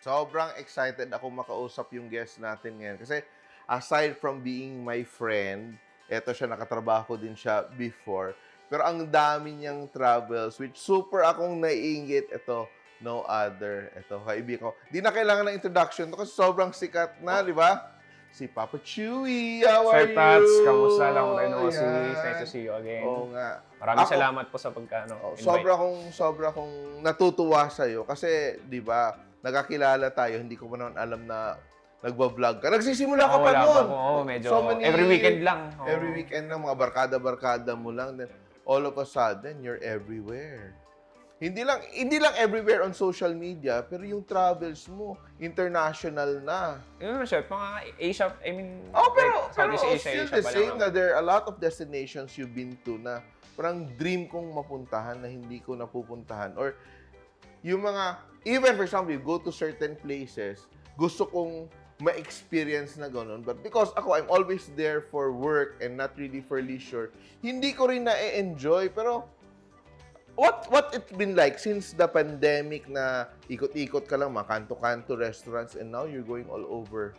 Sobrang excited ako makausap yung guest natin ngayon. Kasi aside from being my friend, eto siya, nakatrabaho din siya before. Pero ang dami niyang travels, which super akong naiingit. Ito, no other. Ito, kaibigan ko. Di na kailangan ng introduction to kasi sobrang sikat na, di ba? Si Papa Chewy, how are Sir Tats, you? kamusta lang tayo no? Si Ayan. nice to see you again. Oo nga. Maraming Ako- salamat po sa invite. sobra kong natutuwa sa iyo kasi 'di ba, nagkakilala tayo, hindi ko pa naman alam na nagba-vlog ka. Nagsisimula ka pa Wala noon. pa po. Medyo every weekend lang. Oo. Every weekend lang, mga barkada-barkada mo lang. Then all of a sudden, you're everywhere. Hindi lang everywhere on social media, pero yung travels mo, international na. Yun naman siya, mga Asia, I mean, Pero Southeast Asia, still Asia the pa same lang. na there are a lot of destinations you've been to na parang dream kong mapuntahan na hindi ko napupuntahan. Or yung mga, even for example, you go to certain places, gusto kong ma-experience na gano'n. But because ako, I'm always there for work and not really for leisure, hindi ko rin na-enjoy. Pero what it's been like since the pandemic na ikot-ikot ka lang, mga kanto-kanto restaurants, and now you're going all over.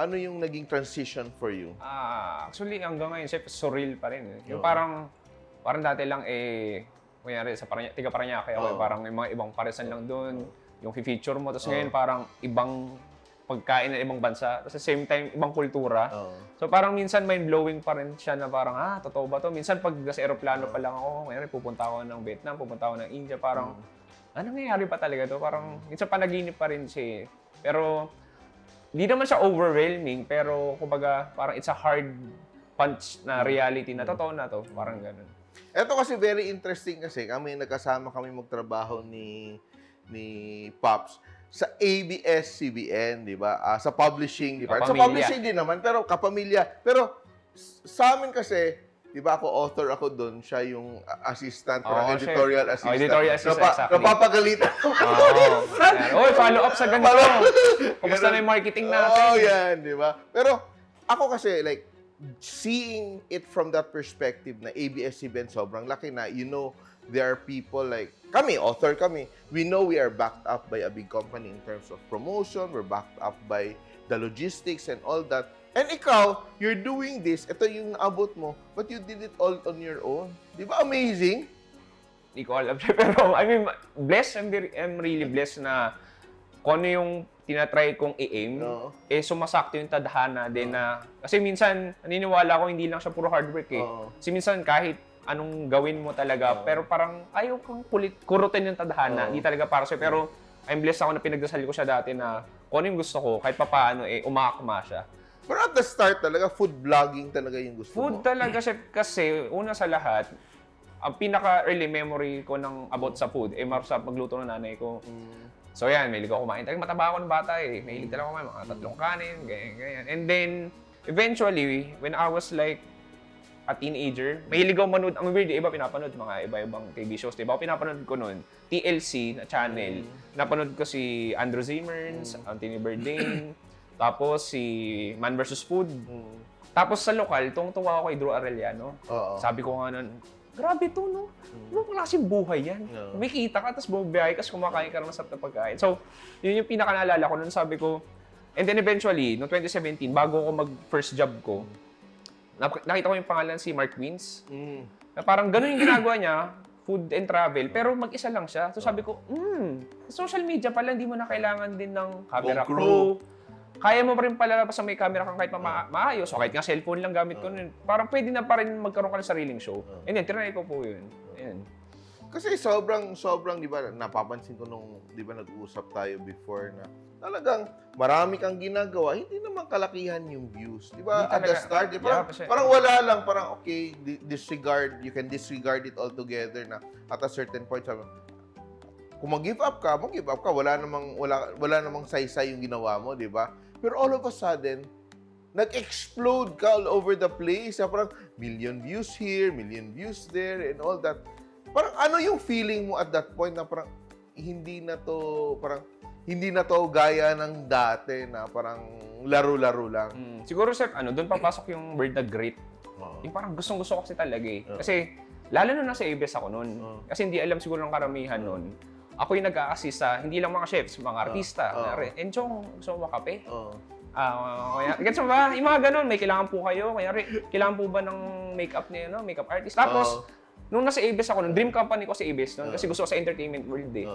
Ano yung naging transition for you? Actually, hanggang ngayon, siyempre, surreal pa rin. Yung parang dati lang kunyari, tiga Parañaque ako, parang may mga ibang paresan lang doon, yung feature mo. Tapos ngayon, parang ibang pagkain ng ibang bansa. Tapos sa same time, ibang kultura. So parang minsan mind-blowing pa rin siya na parang, totoo ba to? Minsan pag sa aeroplano pa lang ako, ngayon pupunta ako ng Vietnam, pupunta ako ng India, parang, ano nangyayari pa talaga to? Parang, minsan panaginip pa rin siya. Pero, di naman siya overwhelming, pero kumbaga, parang it's a hard punch na reality na totoo na to. Parang ganun. Ito kasi very interesting kasi nagkasama kami magtrabaho ni Pops sa ABS-CBN, di ba? Sa publishing, di ba? Sa Kapamilya. publishing din naman, pero kapamilya. Pero sa amin kasi, di ba ako author ako doon, siya yung assistant, parang editorial assistant. Editorial assistant, exactly. Napapagalitan ko. Oy, follow up sa ganito. Kumusta na yung marketing natin? Yan, di ba? Pero ako kasi, like, seeing it from that perspective na ABS-CBN sobrang laki na, there are people like, author kami, we know we are backed up by a big company in terms of promotion, we're backed up by the logistics and all that. And ikaw, you're doing this, ito yung naabot mo, but you did it all on your own. Di ba amazing? Hindi ko alam siya. Pero, I mean, I'm really blessed na kung ano yung tinatry kong i-aim, sumasakto yung tadhana din na, kasi minsan, naniniwala ko hindi lang siya puro hard work Kasi minsan kahit anong gawin mo talaga, pero parang ayaw kang kurutin yung tadhana, hindi talaga para sa'yo. Pero I'm blessed ako na pinagdasal ko siya dati na kung ano yung gusto ko, kahit papaano, umakma siya. Pero at the start talaga, food vlogging talaga yung gusto mo. Food talaga siya kasi, una sa lahat, ang pinaka-early memory ko about sa food, sa magluto ng nanay ko. So yan, mahilig ako kumain. Talagang mataba ako ng bata Mahilig talaga kumain, mga 3 kanin, ganyan. And then, eventually, when I was like a teenager, mahilig ako manood. Ang weird, iba pinapanood, mga iba-ibang TV shows. Diba? Ako pinapanood ko noon, TLC na channel. Napanood ko si Andrew Zimmern, Anthony Bourdain, tapos si Man vs. Food. Tapos sa lokal, tuwang-tuwa ako kay Drew Arellano. Sabi ko nga nun, grabe to, no? Ano klaseng buhay yan? Kumikita ka, tapos bumibiyahe ka, kumakain ka ng masarap na pagkain. So, yun yung pinaka-naalala ko nun. Sabi ko, and then eventually, no 2017, bago ko mag-first job ko, nakita ko yung pangalan si Mark Wins. Na parang ganun yung ginagawa niya, food and travel, pero mag-isa lang siya. So sabi ko, social media pala, hindi mo na kailangan din ng camera crew. Kaya mo pa rin pala sa may camera kang kahit maayos. O kahit nga cellphone lang gamit ko nun. Parang pwede na pa rin magkaroon ka ng sariling show. And then, tinry ko po yun. Ayan. Kasi sobrang, di ba, napapansin ko nung, di ba, nag-uusap tayo before na talagang marami kang ginagawa, hindi naman kalakihan yung views. Di ba, at the start, di ba, parang wala lang, parang okay, you can disregard it altogether na at a certain point, sabi, kung mag-give up ka, wala namang saysay yung ginawa mo, di ba? Pero all of a sudden, nag-explode ka all over the place. Parang million views here, million views there, and all that. Parang ano yung feeling mo at that point na parang hindi na to gaya ng dati na parang laro-laro lang. Siguro sir, doon papasok yung word na great. Yung parang gustong-gusto ko kasi talaga Kasi lalo na nasa ABS ako noon. Kasi hindi alam siguro ng karamihan noon ako yung nag-a-assist sa, hindi lang mga chefs, mga artista. Enchong, gusto mo ba kape? Gets mo ba? Yung mga ganun, may kailangan po kayo. Kailangan po ba ng makeup niya, no? Makeup artist. Tapos, nung nasa ABS ako, dream company ko sa ABS noon, kasi gusto ko sa entertainment world eh.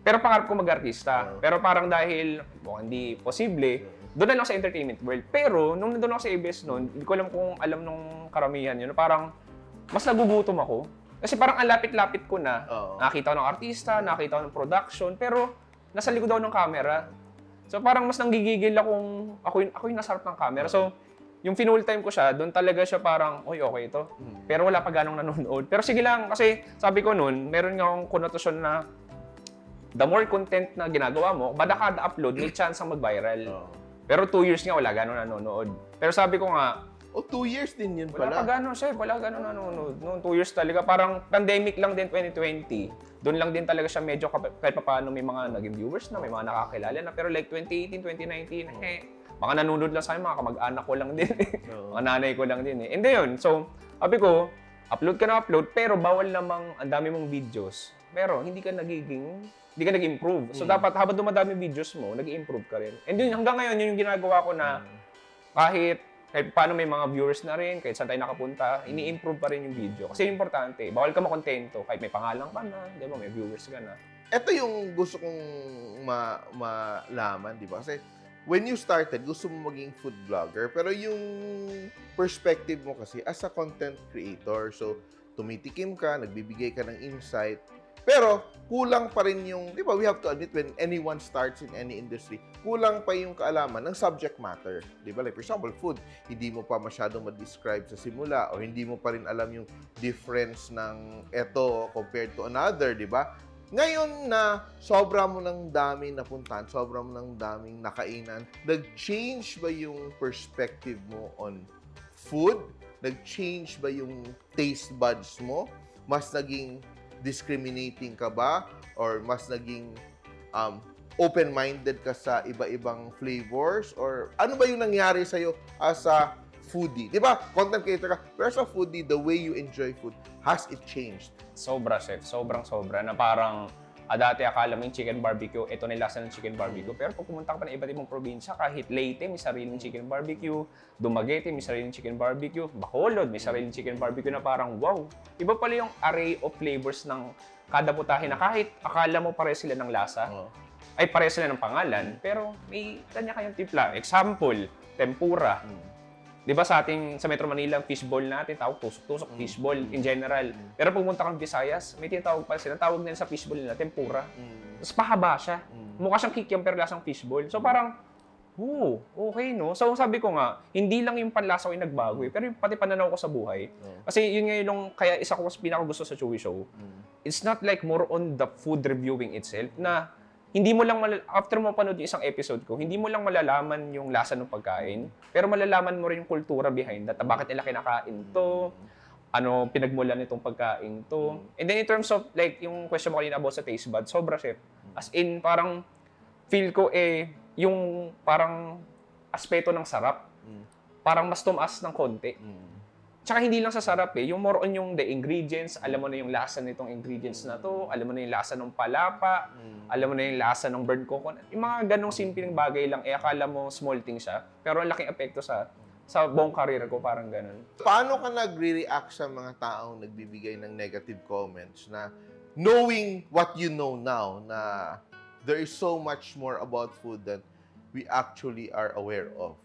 Pero pangarap ko mag-artista. Pero parang dahil, hindi posible, doon na lang sa entertainment world. Pero, nung nandun ako sa ABS noon, hindi ko alam kung alam nung karamihan yun. Parang, mas nagugutom ako. Kasi parang ang lapit-lapit ko na. Nakita ko ng artista, nakita ko ng production, pero nasa likod ako ng camera. So parang mas nanggigigil akong ako yung nasa harap ng camera. So, yung full time ko siya, doon talaga siya parang, oy, okay ito. Pero wala pa ganong nanonood. Pero sige lang, kasi sabi ko noon, meron nga akong konnotasyon na the more content na ginagawa mo, bada kada upload, may chance ang mag-viral. Pero 2 years nga, wala gano'n nanonood. Pero sabi ko nga, 2 years din yun wala pala. pa gano'n, chef. Wala gano'n nanonood. Noong 2 years talaga, parang pandemic lang din 2020. Doon lang din talaga siya medyo kahit paano may mga naging viewers na, may mga nakakilala na. Pero like 2018, 2019, mga nanonood lang sa akin, mga kamag-anak ko lang din. Mga nanay ko lang din eh. And yun, so, sabi ko, upload ka na upload, pero bawal namang ang dami mong videos. Pero hindi ka nag-improve. So dapat habang dumadami videos mo, nag-improve ka rin. And yun, hanggang ngayon, yun yung ginagawa ko na kahit paano may mga viewers na rin, kahit saan tayo nakapunta, ini-improve pa rin yung video. Kasi importante, bawal ka makontento, kahit may pangalan ka na, di ba, may viewers ka na. Ito yung gusto kong malaman, di ba? Kasi when you started, gusto mo maging food vlogger, pero yung perspective mo kasi as a content creator, so tumitikim ka, nagbibigay ka ng insight, pero kulang pa rin yung, di ba, we have to admit when anyone starts in any industry, kulang pa yung kaalaman ng subject matter. Di ba? Like for example, food, hindi mo pa masyadong ma-describe sa simula o hindi mo pa rin alam yung difference ng eto compared to another, di ba? Ngayon na sobra mo ng daming napuntahan, sobra mo ng daming nakainan, nag-change ba yung perspective mo on food? Nag-change ba yung taste buds mo? Mas naging discriminating ka ba? Or mas naging open-minded ka sa iba-ibang flavors? Or ano ba yung nangyari sa'yo as a foodie? Di ba? Content creator ka. Pero as a foodie, the way you enjoy food, has it changed? Sobra, chef. Sobrang-sobra. Na parang, dati akala mo yung chicken barbecue, ito na yung lasa ng chicken barbecue. Pero pag pumunta ka pa ng iba't ibang probinsya, kahit Leyte, may sariling chicken barbecue. Dumaguete, may sariling chicken barbecue. Bacolod, may sariling chicken barbecue na parang, wow. Iba pala yung array of flavors ng kada putahe na kahit akala mo pare sila ng lasa, ay pare sila ng pangalan, pero may kanya-kanyang timpla. Example, tempura. Di ba sa Metro Manila, fishball natin, tawag tusok-tusok, fishball in general. Pero pag pumunta kang Visayas, may tinatawag pa sila, tawag nila sa fishball nila, tempura. Tapos pahaba siya. Mukha siyang kikiam pero lasang fishball. So parang, okay no? So sabi ko nga, hindi lang yung panlasa ko yung nagbago eh, pero yung pati pananaw ko sa buhay. Kasi yun nga yung, kaya isa ko mas pinakagusto sa Chewy Show. It's not like more on the food reviewing itself, na hindi mo lang, after mo panood yung isang episode ko, hindi mo lang malalaman yung lasa ng pagkain, pero malalaman mo rin yung kultura behind that. Bakit nila kinakain to, ano pinagmulan nitong pagkain to. And then in terms of, like, yung question mo kanina about sa taste bud, sobra chef. As in, parang, feel ko yung parang aspeto ng sarap, parang mas tumaas ng konti. Tsaka hindi lang sa sarap yung more on yung the ingredients, alam mo na yung lasa nitong ingredients na to, alam mo na yung lasa ng palapa, alam mo na yung lasa ng burnt coconut. Yung mga ganong simpleng bagay lang, akala mo small thing siya, pero ang laking epekto sa buong career ko, parang ganon. Paano ka nagre-react sa mga taong nagbibigay ng negative comments na knowing what you know now, na there is so much more about food that we actually are aware of?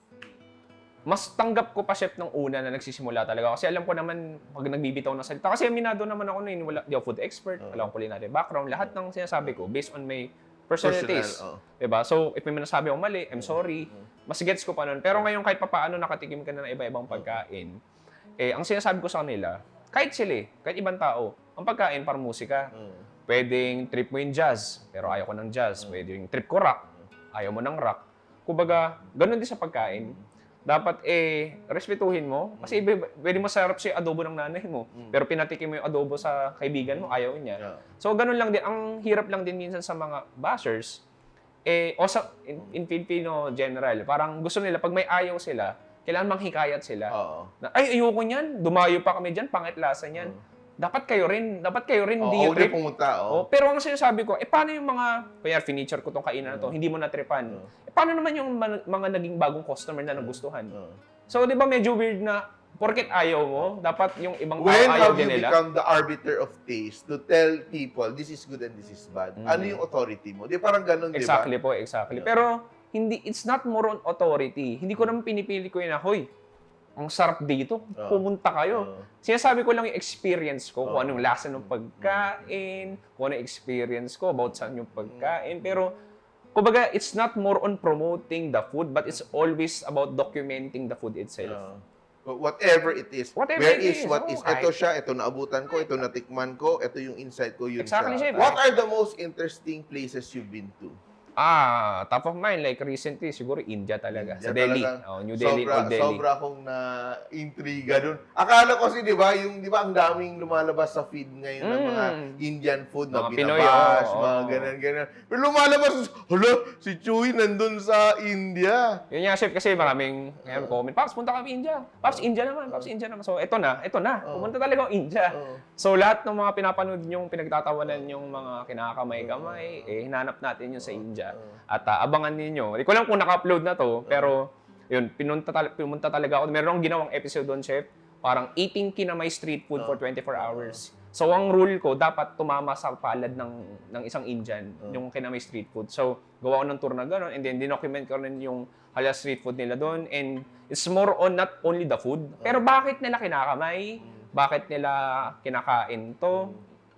Mas tanggap ko pa chef nung una na nagsisimula talaga. Kasi alam ko naman, pag nagbibitaw ng salita, kasi aminado naman ako na yun, di ako food expert, wala akong culinary background, lahat ng sinasabi ko, based on my personal taste. Diba? So, if may nasabi ako mali, I'm sorry. Mas gets ko pa nun. Pero ngayon, kahit papaano nakatikim ka na ng iba-ibang pagkain, ang sinasabi ko sa kanila, kahit sila, kahit ibang tao, ang pagkain parang musika. Pwedeng trip mo yung jazz, pero ayaw ko ng jazz. Pwedeng trip ko rock, ayaw mo ng rock. Kumbaga, ganun din sa pagkain. Dapat respetuhin mo. Kasi pwede masarap siya adobo ng nanay mo. Pero pinatikim mo yung adobo sa kaibigan mo, ayaw niya. So, ganun lang din. Ang hirap lang din minsan sa mga bashers, o sa, in Filipino general, parang gusto nila, pag may ayaw sila, kailangan manghikayat sila. Na, ay, ayoko niyan. Dumayo pa kami dyan, pangit lasa niyan. dapat kayo rin, hindi Oo, yung trip. pumunta, Oh, pero ang sinasabi ko, paano yung mga, kaya finiture ko tong kainan na to, hindi mo natripan. Paano naman yung mga naging bagong customer na nagustuhan? So, di ba medyo weird na, porket ayaw mo, dapat yung ibang tao When ayaw have din you nila. become the arbiter of taste to tell people this is good and this is bad? Ano yung authority mo? Di parang ganun, di ba? Exactly po, exactly. Pero, it's not more on authority. Hindi ko naman pinipili ko yun na, hoy, ang sarap dito, pumunta kayo. Sinasabi ko lang yung experience ko, kung anong lasa ng pagkain, kung anong experience ko about saan yung pagkain. Pero, kumbaga, it's not more on promoting the food, but it's always about documenting the food itself. But whatever it is, Whatever where it is, is, what oo, is. kahit- Ito siya, ito naabutan ko, ito natikman ko, ito yung insight ko, yun Exactly, siya. chef. What are the most interesting places you've been to? Top of mind, like recently, siguro India talaga. India Sa Delhi. talaga. Oh, New Delhi, Old Delhi. Sobra akong na-intriga dun. Akala ko kasi, di ba, ang daming lumalabas sa feed ngayon ng mga Indian food na Mga Pinoy, binabash, oo. mga ganyan. Pero lumalabas, hala, si Chewy nandun sa India. Yun nga, chef, kasi maraming comment, Paps, punta kami India. Paps, India naman. Paps, India naman. So, eto na. Pumunta talaga ako India. So, lahat ng mga pinapanood yung pinagtatawanan yung mga kinakamay-kamay, hinanap natin yun sa India. At abangan ninyo. Hindi ko lang kung naka-upload na to, pero yun, pumunta talaga ako. Meron akong ginawang episode doon, chef. Parang eating kinamay street food for 24 hours. So, ang rule ko, dapat tumama sa palad ng isang Indian, yung kinamay street food. So, gawa ko ng tour na gano'n, and then dinocument ko rin yung halal street food nila doon. And it's more on not only the food, pero bakit nila kinakamay, bakit nila kinakain to,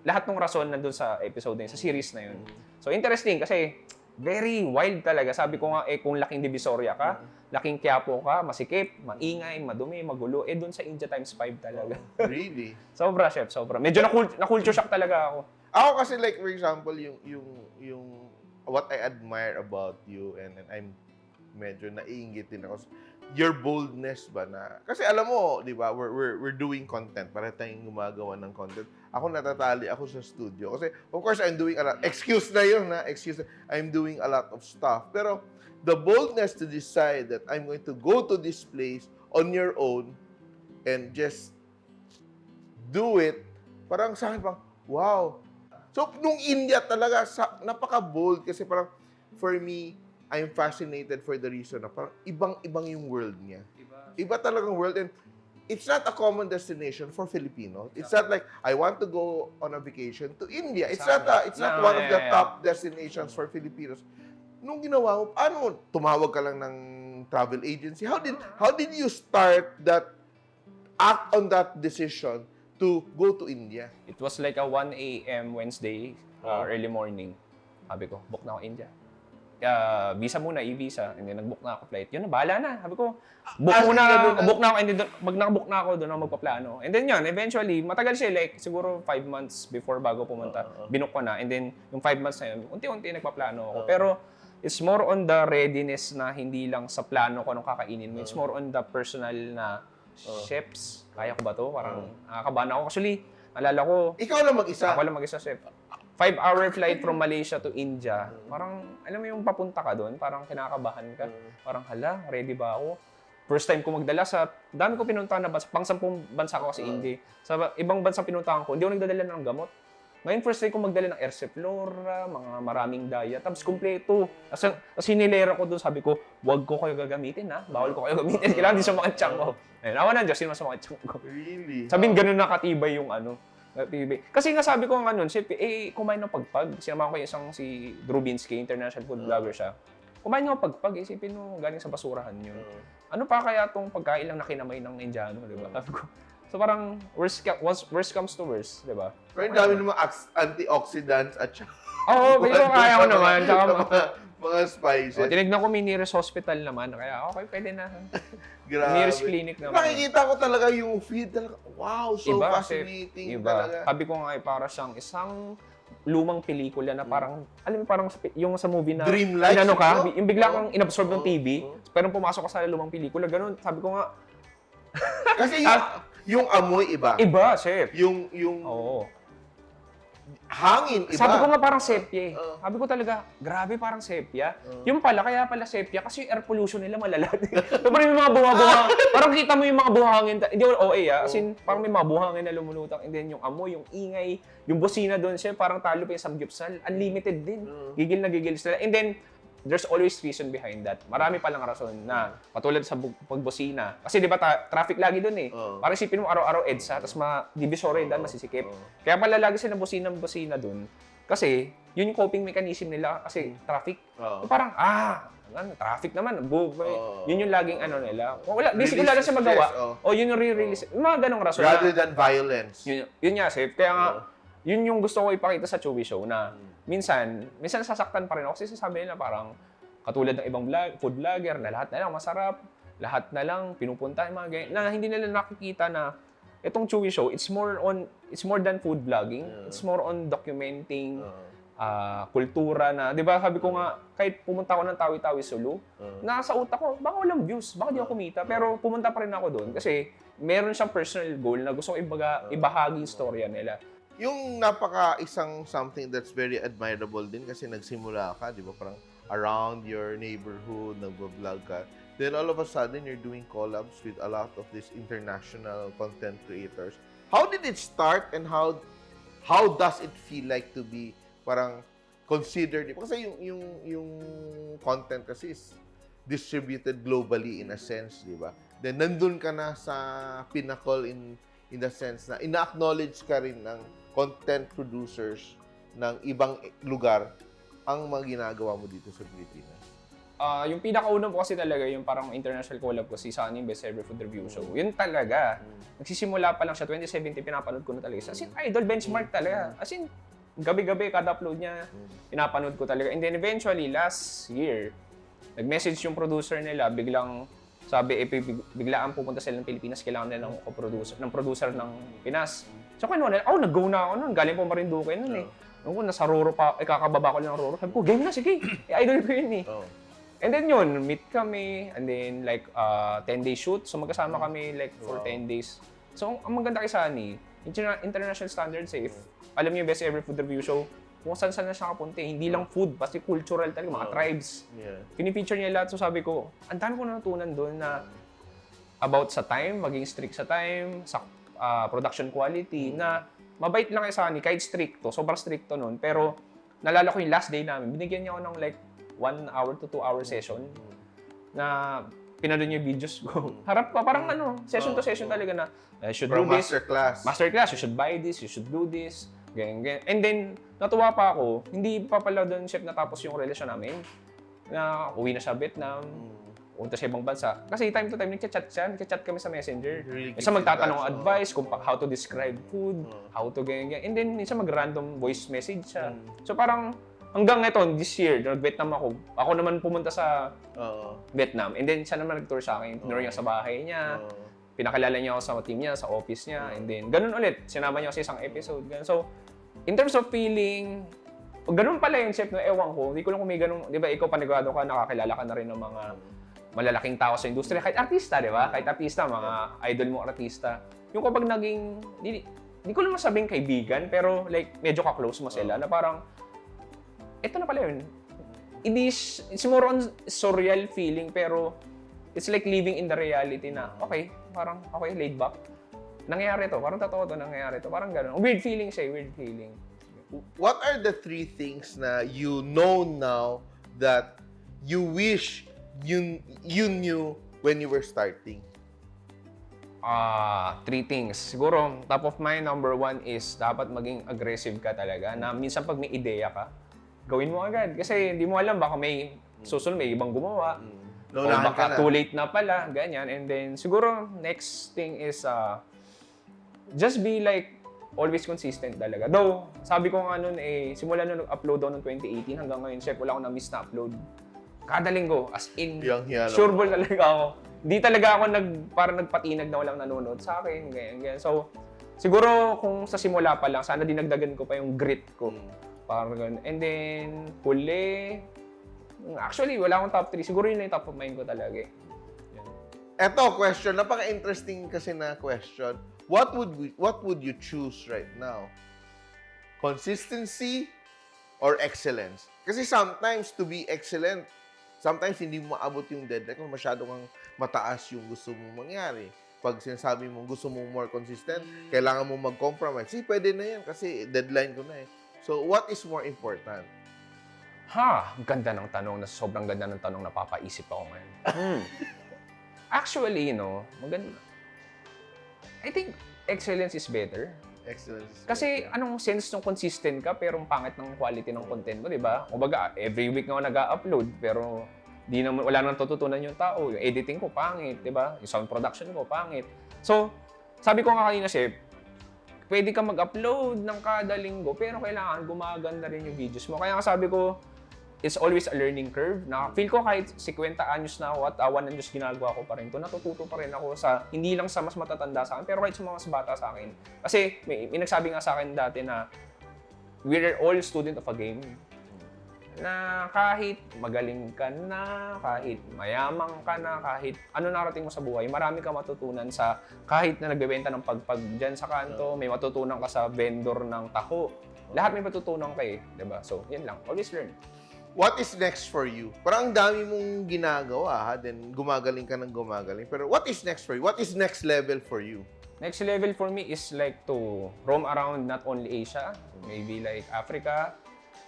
lahat ng rason nandun sa episode na yun, sa series na yun. So, interesting kasi very wild talaga. Sabi ko nga, kung laking Divisoria ka, laking Quiapo ka, masikip, maingay, madumi, magulo, doon sa India times 5 talaga. Really? Sobra, chef, sobra. Medyo na-culture shock talaga ako. Ako kasi like for example yung what I admire about you and I'm medyo naiingit din ako your boldness ba na kasi alam mo, 'di ba, we're doing content, para tayong gumagawa ng content. Ako natatali ako sa studio kasi of course I'm doing a lot. Excuse na 'yun, I'm doing a lot of stuff. Pero the boldness to decide that I'm going to go to this place on your own and just do it, parang sa akin, wow. So, nung India talaga, napaka-bold kasi parang, for me, I'm fascinated for the reason na parang ibang-ibang yung world niya. Iba talagang world. And it's not a common destination for Filipinos. It's not like, I want to go on a vacation to India. It's not one of the top destinations for Filipinos. Nung ginawa mo, paano tumawag ka lang ng travel agency? How did you start act on that decision to go to India? It was like a 1 a.m. Wednesday, early morning. Sabi ko, book na ako India. Visa muna, e-visa. And then nag-book na ako flight. Yun na, bahala na. Sabi ko, book na ako, and then nag-book na ako, doon ako magpaplano. And then yun, eventually, matagal siya, like siguro 5 months before bago pumunta. Binook ko na. And then, yung 5 months na yun, unti-unti nagpaplano ako. Pero, it's more on the readiness na hindi lang sa plano ko anong kakainin mo. It's more on the personal na chefs. Kaya ko ba to? Parang nakakabahan ako. Actually, alala ko, Ikaw lang mag-isa? ako lang mag-isa, chef. 5-hour flight from Malaysia to India. Parang, alam mo yung papunta ka doon, parang kinakabahan ka. Parang, hala, ready ba ako? First time ko magdala dami ko pinuntahan na bansa, pang 10 bansa ko kasi India. Sa ibang bansa pinuntahan ko, hindi ako nagdadala ng gamot. Ngayon, first time ko magdala ng Erseflora, mga maraming diet, tapos kumpleto. As hinilera ko doon, sabi ko, wag ko kayo gagamitin, ha? Bawal ko kayo gamitin. Kailangan din sa mga tiyan ko. Ayun, awa ng Diyos, sino sa mga tiyan ko. Really? Sabihin, ganun nakatibay yung kasi nga sabi ko nga nun, chef, kumain ng pagpag. Sinamahan ko yung isang si Drew Binsky, international food vlogger siya. Kumain ng pagpag, isipin mo, galing sa basurahan yun. Ano pa kaya tong pagkain lang na kinamay ng Indiano, di ba? Sabi ko. So parang, worst comes to worst, di ba? Pero yung dami ng mga antioxidants at saka... Oo, pero kaya ko naman. Tsaka, mga spices. tinignan ko Nearest Hospital naman, kaya okay, pwede na. Grabe. Nearest clinic naman. Nakikita ko talaga yung feed talaga. Wow, so Iba, fascinating iba. talaga. Sabi ko nga para siyang isang lumang pelikula na parang, alam mo parang yung sa movie na Dreamlike, inano ka, no? yung bigla kang inabsorb ng TV, pero pumasok ka sa lumang pelikula, ganun. Sabi ko nga, Kasi yung amoy iba. iba, chef. Yung Oo. hangin, iba. Sabi ko nga parang sepia eh. Oo. Sabi ko talaga, grabe parang sepia. Yung pala, kaya pala sepia kasi yung air pollution nila malala. So parang yung mga buha-buha, parang kita mo yung mga buhangin, hindi ako OA as in parang may mga buhangin na lumulutang, and then yung amoy, yung ingay, yung busina doon siya, parang talo pa yung samgyupsal, unlimited din. Gigil na gigil sila. And then, there's always reason behind that. Marami palang rason na patulad sa pagbusina. Kasi di ba traffic lagi doon eh. Parang isipin mo araw-araw EDSA, tapos divisory daan masisikip. Kaya pala lagi sila busina doon. Kasi yun yung coping mechanism nila kasi traffic. Parang traffic naman. Yun yung laging ano nila. Wala, basically wala na siya magawa. Yun yung re-release. Mga ganong rason. Rather than violence. Yun nga, safe. Kaya nga, yun yung gusto ko ipakita sa Chewy Show na minsan sasaktan pa rin ako kasi sasabi nila parang katulad ng ibang food vlogger na lahat na lang masarap, lahat na lang pinupunta yung mga ganyan, na hindi nila nakikita na itong Chewy Show, it's more than food vlogging, it's more on documenting kultura na, di ba sabi ko nga, kahit pumunta ako ng Tawi-Tawi Sulu, nasa utak ko, baka walang views, baka di ako kumita, pero pumunta pa rin ako doon kasi meron siyang personal goal na gusto ko ibahagi yung storya nila. Yung isang something that's very admirable din kasi nagsimula ka, di ba? Parang around your neighborhood, nagbablog ka. Then all of a sudden, you're doing collabs with a lot of these international content creators. How did it start and how does it feel like to be parang considered? Kasi yung content kasi is distributed globally in a sense, di ba? Then nandun ka na sa pinnacle in the sense na ina-acknowledge ka rin ng content producers ng ibang lugar ang mga ginagawa mo dito sa Pilipinas. Yung pinakauna po kasi talaga yung parang international collab ko si Sunny Best Ever Food Review Show. Yun talaga. Nagsisimula pa lang siya, 2017 pinapanood ko na talaga. As in, idol benchmark talaga. As in, gabi-gabi kada upload niya, pinapanood ko talaga. And then eventually, last year, nag-message yung producer nila, biglang sabi, biglaan pupunta sila ng Pilipinas, kailangan nila ng producer ng Pinas. So, kung ano, nag-go na ako nun. Galing po Marinduque nun eh. Nung nasa Roro pa, kakababa ko lang ng Roro. Sabi ko, game na, sige. Idol ko yun eh. And then yun, meet kami, and then like 10-day shoot. So magkasama kami like for 10 days. So ang maganda kay Sunny, international standards safe. Alam niyo yung Best Ever Food Review Show, kung saan na siya kapunti. Hindi lang food, pasti cultural talaga, mga tribes. Pinipicture niya lahat. So sabi ko, ang dami ko natutunan doon na about sa time, maging strict sa time, sa production quality, na mabait lang kay Sunny, kahit stricto, sobrang stricto nun. Pero nalala ko yung last day namin, binigyan niya ako ng like 1 hour to 2 hour session na pinanood niya yung videos ko. Harap pa, parang session to session talaga na, should do this. Masterclass, you should buy this, you should do this. Ganyan. And then, natuwa pa ako, hindi pa pala doon, chef, natapos yung relasyon namin. Na uwi na siya Vietnam, punta sa ibang bansa. Kasi time to time, nagchat kami sa Messenger. Isa magtatanong ng advice kung how to describe food, how to ganyan. And then, isa mag-random voice message siya. So parang, hanggang ito, this year, nag-Vietnam ako. Ako naman pumunta sa Vietnam. And then, siya naman nag-tour sa akin. Tinuro niya sa bahay niya. Pinakilala niya ako sa team niya, sa office niya. And then, ganun ulit. Sinama niya ako sa isang episode. Ganun. So, in terms of feeling, ganun pala yung chef, no, ewan ko. Hindi ko lang kung may ganun. Di ba, ikaw panigurado ka, nakakilala ka na rin ng mga malalaking tao sa industriya. Kahit artista, di ba? Kahit artista, mga idol mo artista. Yung kapag naging, hindi ko lang masabing kaibigan, pero like, medyo ka-close mo sila, na parang, ito na pala yun. It's more on surreal feeling, pero it's like living in the reality na, okay, parang, okay, laid back. Nangyayari to, parang totoo to, nangyayari to, parang gano'n. Weird feeling siya, weird feeling. What are the 3 things na you know now that you wish you knew when you were starting? 3 things. Siguro, top of mind, number 1 is dapat maging aggressive ka talaga. Na minsan pag may ideya ka, gawin mo agad. Kasi hindi mo alam, baka may susunod, may ibang gumawa. O baka too late na pala, ganyan. And then, siguro, next thing is, just be like, always consistent talaga. Though, sabi ko nga nun, simula nung upload daw noong 2018 hanggang ngayon, chef, wala akong na-miss na upload. Kada linggo, as in, sure ball talaga ako. Di talaga ako parang nagpatinag na walang nanonood sa akin, ganyan. So, siguro kung sa simula pa lang, sana dinagdagan ko pa yung grit ko. Parang ganun. And then, huli, actually, wala akong top 3. Siguro yun na yung top of mind ko talaga eh. Eto, question. Napaka-interesting kasi na question. What would you choose right now? Consistency or excellence. Kasi sometimes to be excellent, sometimes hindi mo maabot yung deadline kung masyado kang mataas yung gusto mong mangyari. Pag sinasabi mo gusto mong more consistent, kailangan mo mag-compromise. Pwede na yan kasi deadline ko na eh. So, what is more important? Ganda ng tanong. Sobrang ganda ng tanong, napapaisip ako ngayon. Actually, maganda. I think excellence is better. Excellence. Kasi anong sense nung consistent ka pero ang pangit ng quality ng content mo, di ba? Kumbaga, every week nga ako nag-upload pero wala nang tututunan yung tao. Yung editing ko, pangit, di ba? Yung sound production ko, pangit. So, sabi ko nga kanina, Chef, pwede ka mag-upload ng kada linggo pero kailangan gumaganda rin yung videos mo. Kaya nga sabi ko, it's always a learning curve. Feel ko kahit 50 anyos na ako at 1 anyos ginagawa ko pa rin ito, natututo pa rin ako hindi lang sa mas matatanda sa akin, pero kahit sa mga mas bata sa akin. Kasi may nagsabi nga sa akin dati na we're all student of a game. Na kahit magaling ka na, kahit mayamang ka na, kahit ano narating mo sa buhay, marami ka matutunan kahit na nagbebenta ng pagpag dyan sa kanto, may matutunan ka sa vendor ng taho. Lahat may matutunan ka eh, diba? So, yan lang. Always learn. What is next for you? Parang ang dami mong ginagawa, then gumagaling ka ng gumagaling. Pero what is next for you? What is next level for you? Next level for me is like to roam around not only Asia, maybe like Africa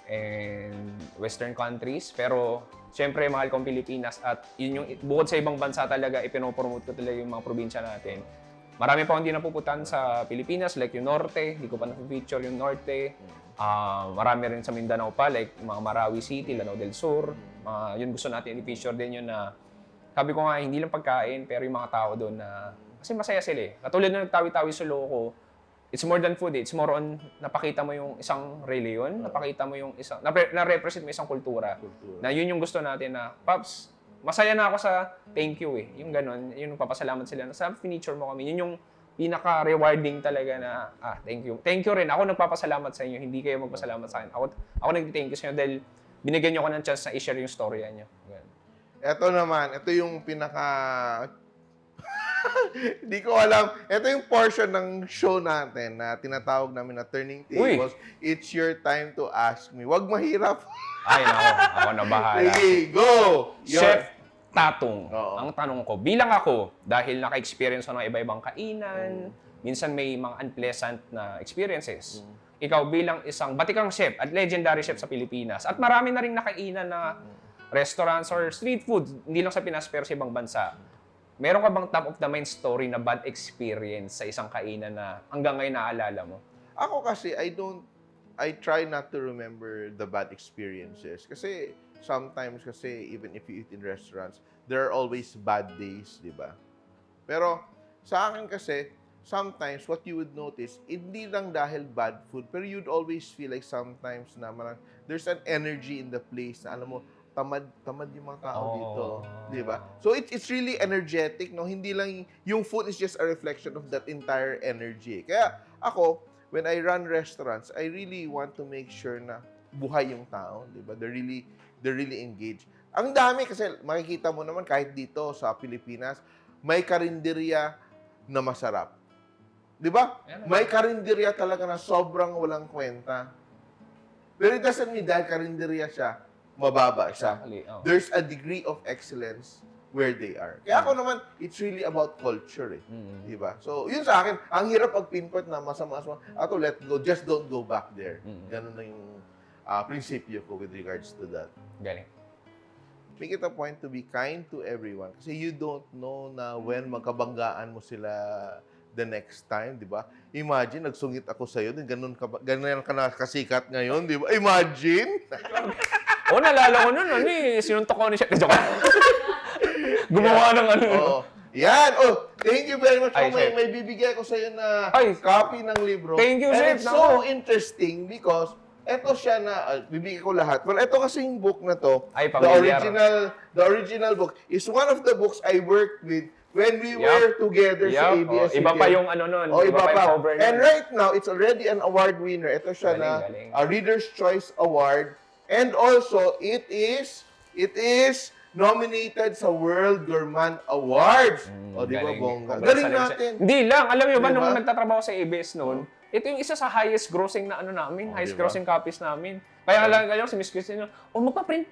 and Western countries. Pero, syempre, mahal kong Pilipinas at yun yung, bukod sa ibang bansa talaga, ipinopromote ko talaga yung mga probinsya natin. Marami pa hindi napuputan sa Pilipinas, like yung Norte, hindi ko pa na-feature yung Norte. Marami rin sa Mindanao pa, like mga Marawi City, Lanao del Sur. Yun gusto natin i-feature din yun na, sabi ko nga, hindi lang pagkain, pero yung mga tao doon na, kasi masaya sila eh. Katulad na nagtawi-tawi sa loko, it's more than food eh. It's more on, napakita mo yung isang reliyon, napakita mo yung isang, na-represent mo isang kultura. Na yun yung gusto natin na, Paps, masaya na ako sa thank you eh. Yung ganun, yun yung papasalamat sila. Sa finiture mo kami, yun yung pinaka-rewarding talaga na, thank you. Thank you rin. Ako nagpapasalamat sa inyo. Hindi kayo magpasalamat sa akin. Ako nag-thank you sa inyo dahil binigyan nyo ako ng chance na i-share yung storya nyo. Ganun. Ito naman, ito yung pinaka... Hindi ko alam. Ito yung portion ng show natin na tinatawag namin na Turning Tables. Uy. It's your time to ask me. Wag mahirap. Ay, nako. Ako na bahala. Sige, go! Chef Tatong. Ang tanong ko, bilang ako, dahil naka-experience ako ng iba-ibang kainan, minsan may mga unpleasant na experiences. Ikaw bilang isang batikang chef at legendary chef sa Pilipinas, at marami na rin nakainan na restaurants or street food, hindi lang sa Pinas pero sa ibang bansa. Meron ka bang top of the mind story na bad experience sa isang kainan na hanggang ngayon naalala mo? Ako kasi, I try not to remember the bad experiences. Kasi, sometimes kasi, even if you eat in restaurants, there are always bad days, di ba? Pero, sa akin kasi, sometimes what you would notice, hindi lang dahil bad food, pero you'd always feel like sometimes na there's an energy in the place na alam mo, tamad yung mga tao dito, di ba? So it's really energetic, no? Hindi lang yung food is just a reflection of that entire energy. Kaya ako, when I run restaurants, I really want to make sure na buhay yung tao, di ba? They're really engaged. Ang dami kasi makikita mo naman kahit dito sa Pilipinas, may karinderya na masarap. Di ba? May karinderya talaga na sobrang walang kwenta. Pero it doesn't mean dahil karinderya siya, mababa siya. There's a degree of excellence where they are. Kaya ako naman, it's really about culture eh. Di ba? So, yun sa akin, ang hirap pag-pinpoint na masama. Ato, let go. Just don't go back there. Ganun na yung prinsipyo ko with regards to that. Galing. Make it a point to be kind to everyone. Kasi you don't know na when magkabanggaan mo sila the next time, di ba? Imagine, nagsungit ako sa'yo, din ganun ka na kasikat ngayon, di ba? Imagine! Nalala ko nun, sinuntok ko ni Chef. Gumawa ng ano. Yan! Thank you very much. May bibigay ko sa'yo na copy ng libro. Thank you, Chef. And it's so interesting because eto siya na, bibigay ko lahat. Well, eto kasi yung book na to, the original book, is one of the books I worked with when we were together sa ABS-CBN. Iba pa yung ano nun. Iba pa. And right now, it's already an award winner. Ito siya a Reader's Choice Award. And also, it is nominated sa World Gourmand Awards. Di ba, bongga? Galing natin. Hindi lang. Alam mo ba, nung nagtatrabaho sa ABS noon, Ito yung isa sa highest grossing na highest grossing copies namin. Kaya lang kayo si Miss Christine, mag-reprint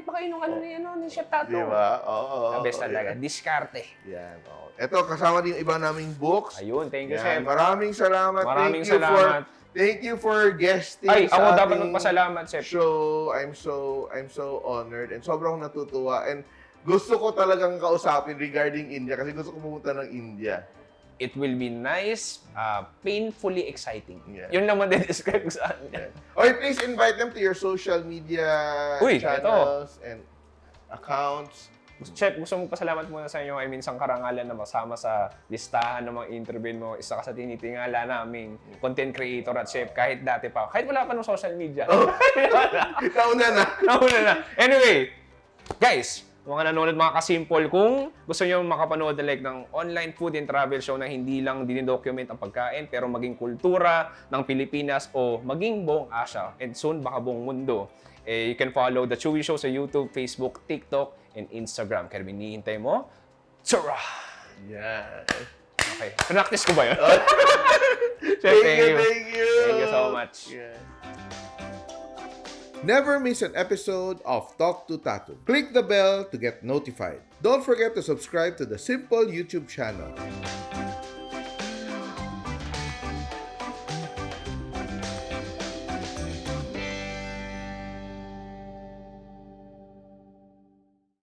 pa kayo ng Chef Tato. Di ba? Oo. The best talaga. Diskarte. Yan. Ito, kasama din yung iba naming books. Ayun, thank you, Yan. Chef. Maraming salamat. Maraming salamat. Thank you for guesting Ay, ako sa dapat ating magpasalamat, Chef. show. I'm so honored and sobrang natutuwa. And gusto ko talagang kausapin regarding India kasi gusto ko pumunta ng India. It will be nice, painfully exciting. Yeah. Yun lang describe ko sa akin. Okay, please invite them to your social media channels and accounts. Chef, gusto mong pasalamat muna sa inyo. I mean, isang karangalan na masama sa listahan ng mga interview mo. Isa ka sa tinitingala naming content creator at chef kahit dati pa. Kahit wala pa ng social media. Nauna na. Anyway, guys, mga nanonood, mga kasimple, kung gusto nyo makapanood ng online food and travel show na hindi lang dinidocument ang pagkain, pero maging kultura ng Pilipinas o maging buong Asia and soon baka buong mundo, you can follow The Chewy Show sa YouTube, Facebook, TikTok, and Instagram. Kaya hinihintay mo, Tsura! Yeah. Okay. Practice ko ba yun? Chef, Thank you. Thank you so much. Yeah. Never miss an episode of Talk to Tattoo. Click the bell to get notified. Don't forget to subscribe to the Simple YouTube channel.